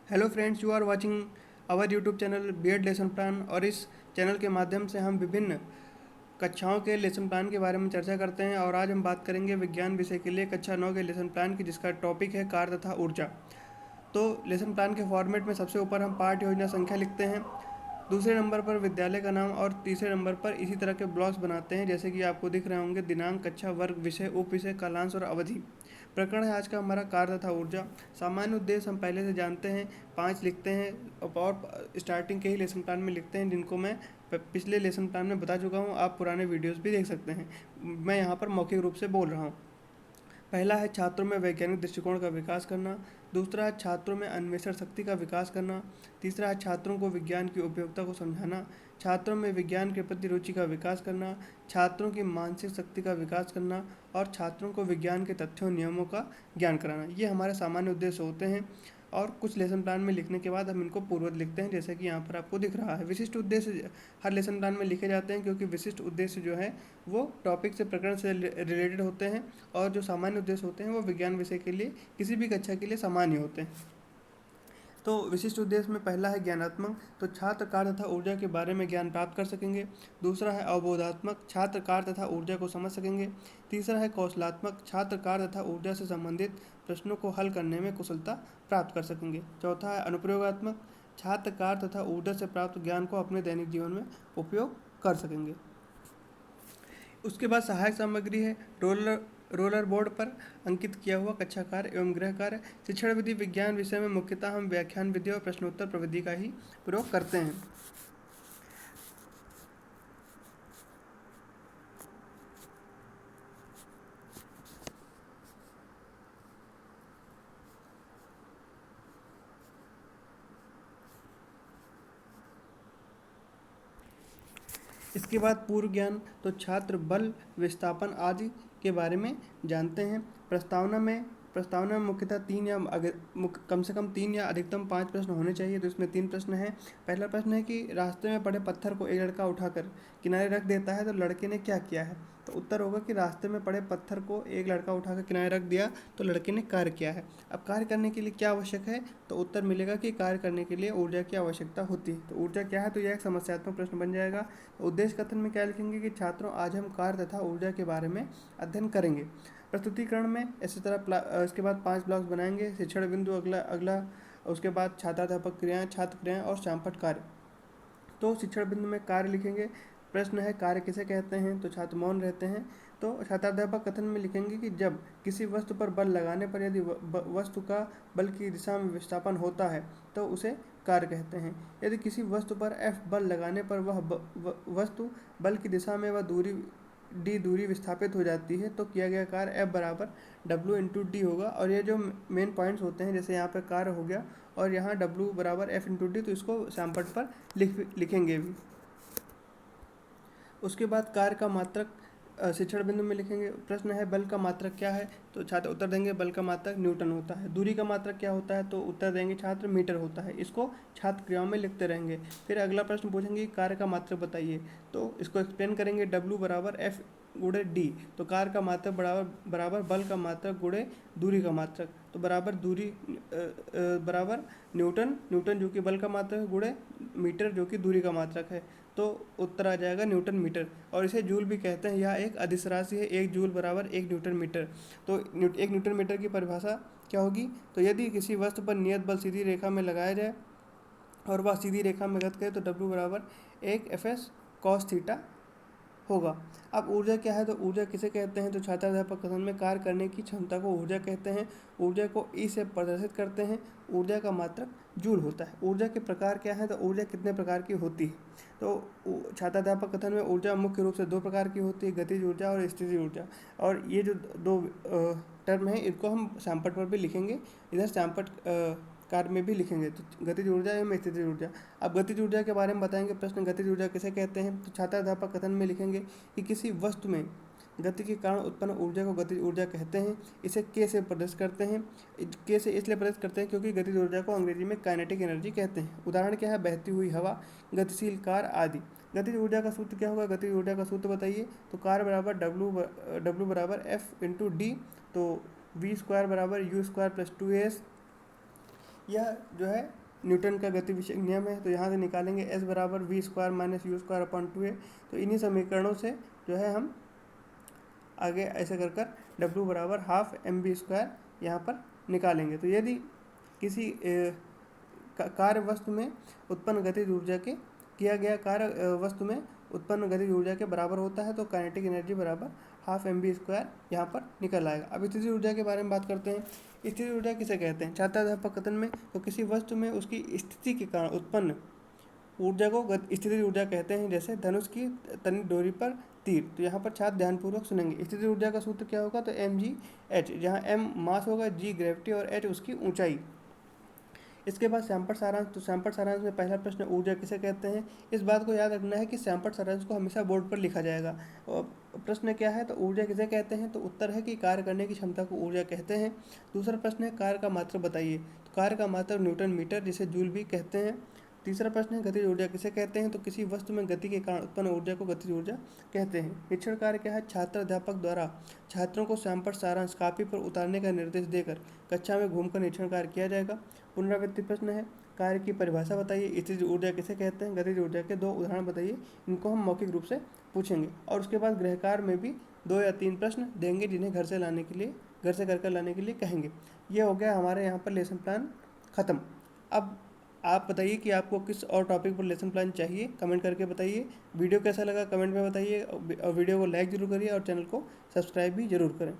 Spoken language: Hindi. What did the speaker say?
Hello friends, you are watching our YouTube channel BEd lesson plan. और इस चैनल के माध्यम से हम विभिन्न कक्षाओं के लेसन प्लान के बारे में चर्चा करते हैं। और आज हम बात करेंगे विज्ञान विषय के लिए कक्षा 9 के लेसन प्लान की, जिसका टॉपिक है कार्य तथा ऊर्जा। तो लेसन प्लान के फॉर्मेट में सबसे ऊपर हम पाठ योजना संख्या लिखते हैं, दूसरे नंबर पर विद्यालय का नाम और तीसरे नंबर पर इसी तरह के ब्लॉक्स बनाते हैं, जैसे कि आपको दिख रहे होंगे: दिनांक, कक्षा, वर्ग, विषय, उप विषय, कालांश और अवधि। प्रकरण है आज का हमारा कार्य तथा ऊर्जा। सामान्य उद्देश्य हम पहले से जानते हैं, 5 लिखते हैं और स्टार्टिंग के ही लेसन प्लान में लिखते हैं, जिनको मैं पिछले लेसन प्लान में बता चुका हूँ। आप पुराने वीडियोस भी देख सकते हैं। मैं यहाँ पर मौखिक रूप से बोल रहा हूँ। पहला है छात्रों में वैज्ञानिक दृष्टिकोण का विकास करना। दूसरा है छात्रों में अन्वेषण शक्ति का विकास करना। तीसरा है छात्रों को विज्ञान की उपयोगिता को समझाना। छात्रों में विज्ञान के प्रति रुचि का विकास करना। छात्रों की मानसिक शक्ति का विकास करना और छात्रों को विज्ञान के तथ्यों नियमों का ज्ञान कराना। ये हमारे सामान्य उद्देश्य होते हैं। और कुछ लेसन प्लान में लिखने के बाद हम इनको पूर्ववत लिखते हैं, जैसे कि यहाँ पर आपको दिख रहा है। विशिष्ट उद्देश्य हर लेसन प्लान में लिखे जाते हैं, क्योंकि विशिष्ट उद्देश्य जो है वो टॉपिक से, प्रकरण से रिलेटेड होते हैं। और जो सामान्य उद्देश्य होते हैं वो विज्ञान विषय के लिए, किसी भी कक्षा के लिए सामान्य होते हैं। तो विशिष्ट उद्देश्य में पहला है ज्ञानात्मक, तो छात्र कार्य तथा ऊर्जा के बारे में ज्ञान प्राप्त कर सकेंगे। दूसरा है अवबोधात्मक, छात्र कार्य तथा ऊर्जा को समझ सकेंगे। तीसरा है कौशलात्मक, छात्र कार्य तथा ऊर्जा से संबंधित प्रश्नों को हल करने में कुशलता प्राप्त कर सकेंगे। चौथा है अनुप्रयोगात्मक, छात्र कार्य तथा ऊर्जा से प्राप्त ज्ञान को अपने दैनिक जीवन में उपयोग कर सकेंगे। उसके बाद सहायक सामग्री है रोलर बोर्ड पर अंकित किया हुआ कक्षा कार्य एवं गृह कार्य। शिक्षण विधि विज्ञान विषय में मुख्यतः हम व्याख्यान विधि और प्रश्नोत्तर प्रविधि का ही प्रयोग करते हैं। इसके बाद पूर्व ज्ञान, तो छात्र बल, विस्थापन आदि के बारे में जानते हैं। प्रस्तावना में मुख्यतः कम से कम 3 या अधिकतम 5 प्रश्न होने चाहिए। तो इसमें 3 प्रश्न हैं। पहला प्रश्न है कि रास्ते में पड़े पत्थर को एक लड़का उठाकर किनारे रख देता है, तो लड़के ने क्या किया है? तो उत्तर होगा कि रास्ते में पड़े पत्थर को एक लड़का उठाकर किनारे रख दिया, तो लड़के ने कार्य किया है। अब कार्य करने के लिए क्या आवश्यक है? तो उत्तर मिलेगा कि कार्य करने के लिए ऊर्जा की आवश्यकता होती है। तो ऊर्जा क्या है? तो यह एक समस्यात्मक प्रश्न बन जाएगा। उद्देश्य कथन में क्या लिखेंगे कि छात्रों, आज हम कार्य तथा ऊर्जा के बारे में अध्ययन करेंगे। प्रस्तुतिकरण में इसी तरह इसके बाद 5 ब्लॉक्स बनाएंगे। शिक्षण बिंदु अगला अगला उसके बाद छात्राध्यापक क्रियाएं, छात्र क्रियाएं और शामपट कार्य। तो शिक्षण बिंदु में कार्य लिखेंगे। प्रश्न है कार्य किसे कहते हैं? तो छात्र मौन रहते हैं। तो छात्राध्यापक कथन में लिखेंगे कि जब किसी वस्तु पर बल लगाने पर यदि वस्तु का बल की दिशा में विस्थापन होता है तो उसे कार्य कहते हैं। यदि किसी वस्तु पर F बल लगाने पर वस्तु बल की दिशा में दूरी विस्थापित हो जाती है, तो किया गया कार्य F बराबर W/D होगा। और ये जो मेन पॉइंट्स होते हैं, जैसे यहाँ पे कार्य हो गया और यहाँ W बराबर F/D, तो इसको सैमपट पर लिखेंगे भी। उसके बाद कार्य का मात्रक शिक्षण बिंदु में लिखेंगे। प्रश्न है बल का मात्रक क्या है? तो छात्र उत्तर देंगे बल का मात्रक न्यूटन होता है। दूरी का मात्रक क्या होता है? तो उत्तर देंगे छात्र मीटर होता है। इसको छात्र क्रियाओं में लिखते रहेंगे। फिर अगला प्रश्न पूछेंगे कार्य का मात्रक बताइए, तो इसको एक्सप्लेन करेंगे। W बराबर F/D, तो कार्य का मात्रक बराबर बल का मात्रक गुणे दूरी का मात्रक, तो बराबर न्यूटन जो कि बल का मात्रक है, गुणे मीटर जो कि दूरी का मात्रक है। तो उत्तर आ जाएगा न्यूटन मीटर। और इसे जूल भी कहते हैं। यह एक अदिश राशि है। 1 जूल बराबर 1 न्यूटन मीटर। तो 1 न्यूटन मीटर की परिभाषा क्या होगी? तो यदि किसी वस्तु पर नियत बल सीधी रेखा में लगाया जाए और वह सीधी रेखा में गति करे, तो W बराबर 1 Fs cos थीटा होगा। अब ऊर्जा क्या है? तो ऊर्जा किसे कहते हैं? तो छात्राध्यापक कथन में कार्य करने की क्षमता को ऊर्जा कहते हैं। ऊर्जा को E से प्रदर्शित करते हैं। ऊर्जा का मात्रक जूल होता है। ऊर्जा के प्रकार क्या है? तो ऊर्जा कितने प्रकार की होती है? तो छात्राध्यापक कथन में ऊर्जा मुख्य रूप से 2 प्रकार की होती है, गतिज ऊर्जा और स्थितिज ऊर्जा। और ये जो 2 टर्म हैं, इनको हम सैमपट पर भी लिखेंगे। इधर सैमपट कार्य में भी लिखेंगे। तो गतिज ऊर्जा एवं स्थितिज ऊर्जा। अब गतिज ऊर्जा के बारे में बताएंगे। प्रश्न गतिज ऊर्जा किसे कहते हैं? तो छात्राध्यापक कथन में लिखेंगे कि किसी वस्तु में गति के कारण उत्पन्न ऊर्जा को गतिज ऊर्जा कहते हैं। इसे के से प्रदर्शित करते हैं। के से इसलिए प्रदर्शित करते हैं क्योंकि गतिज ऊर्जा को अंग्रेजी में काइनेटिक एनर्जी कहते हैं। उदाहरण क्या है? बहती हुई हवा, गतिशील कार आदि। गतिज ऊर्जा का सूत्र क्या होगा? गतिज ऊर्जा का सूत्र बताइए। तो कार बराबर W बराबर F/D, तो V² बराबर U² + 2s यह जो है न्यूटन का गति विषयक नियम है। तो यहाँ से निकालेंगे s बराबर v square minus u square upon 2a। तो इन्हीं समीकरणों से जो है हम आगे ऐसे कर कर w बराबर हाफ एम बी स्क्वायर यहाँ पर निकालेंगे। तो यदि किसी कार्य वस्तु में उत्पन्न गतिज ऊर्जा के किया गया कार्य वस्तु में उत्पन्न गतिज ऊर्जा के बराबर होता है तो काइनेटिक एनर्जी बराबर हाफ एम बी स्क्वायर यहाँ पर निकल आएगा। अब स्थितिज ऊर्जा के बारे में बात करते हैं। स्थितिज ऊर्जा किसे कहते हैं? छात्राध्यापक कथन में तो किसी वस्तु में उसकी स्थिति के कारण उत्पन्न ऊर्जा को स्थितिज ऊर्जा कहते हैं, जैसे धनुष की तनी डोरी पर तीर। तो यहाँ पर छात्र ध्यानपूर्वक सुनेंगे। स्थितिज ऊर्जा का सूत्र क्या होगा? तो एम जी एच, जहाँ एम मास होगा, जी ग्रेविटी और एच उसकी ऊंचाई। इसके बाद सैंपट सारांश। तो सैंपट सारांश में पहला प्रश्न ऊर्जा किसे कहते हैं? इस बात को याद रखना है कि सैंपट सारांश को हमेशा बोर्ड पर लिखा जाएगा। और प्रश्न क्या है? तो ऊर्जा किसे कहते हैं? तो उत्तर है कि कार्य करने की क्षमता को ऊर्जा कहते हैं। दूसरा प्रश्न है कार्य का मात्रक बताइए। तो कार्य का मात्रक न्यूटन मीटर, जिसे जूल भी कहते हैं। तीसरा प्रश्न है गतिज ऊर्जा किसे कहते हैं? तो किसी वस्तु में गति के कारण उत्पन्न ऊर्जा को गतिज ऊर्जा कहते हैं। निरीक्षण कार्य क्या है? छात्र अध्यापक द्वारा छात्रों को सैंपट सारांश कापी पर उतारने का निर्देश देकर कक्षा में घूमकर निरीक्षण कार्य किया जाएगा। पुनरावृत्ति प्रश्न है कार्य की परिभाषा बताइए। स्थितिज ऊर्जा किसे कहते हैं? गतिज ऊर्जा के 2 उदाहरण बताइए। इनको हम मौखिक रूप से पूछेंगे और उसके बाद गृह कार्य में भी 2 या 3 प्रश्न देंगे जिन्हें घर से कर लाने के लिए कहेंगे। ये हो गया हमारे यहाँ पर लेसन प्लान ख़त्म। अब आप बताइए कि आपको किस और टॉपिक पर लेसन प्लान चाहिए, कमेंट करके बताइए। वीडियो कैसा लगा कमेंट में बताइए और वीडियो को लाइक ज़रूर करिए और चैनल को सब्सक्राइब भी ज़रूर करें।